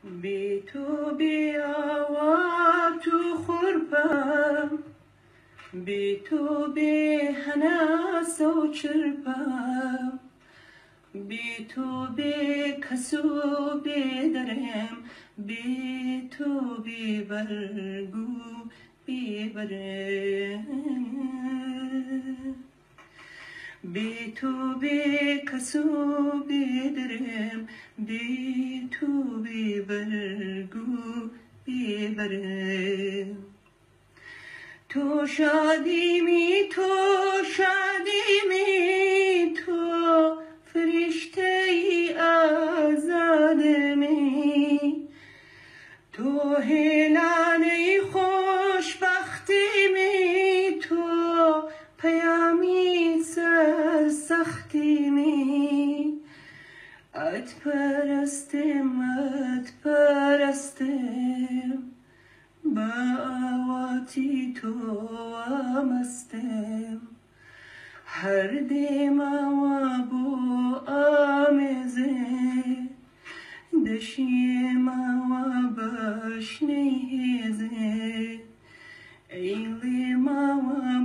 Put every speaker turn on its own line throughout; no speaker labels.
بی تو بی آوا تو خورپم، بی تو بی هناس و چرپم، بی تو بی کسو بی درم، بی تو بی برگو بی برم، بی تو بی کسو بی درم، بی تو بی برگو بی برم. تو شادی می تو شادی می تو فرشته ای آزاد می، تو هلال خوشبختی می، تو پیامی سرسختی می. ات پرستم ات پرستم، با آواتی تو مستم، هر دیم و بو آمزه، دشیم و بشنیزه، ایلیم و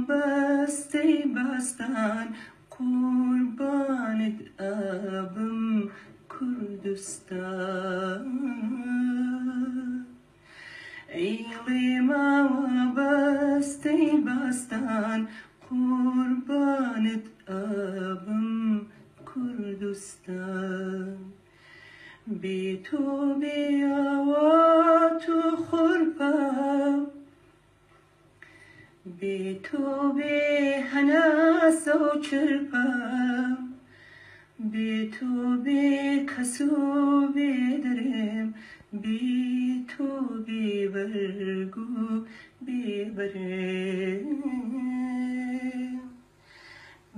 بستی بستان، قربانت آبم کردستان. ایلیم و بستی بستان، قربانت آبم کردستان. بی تو بی آوا تو خورپم، بی تو بی هناس و چرپم، بی تو بی کسو بی درم، بی تو بی برگو بی برم،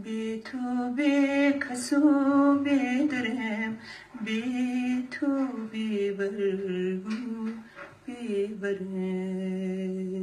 بی تو بی کسو بی درم، بی تو بی برگو بی برم.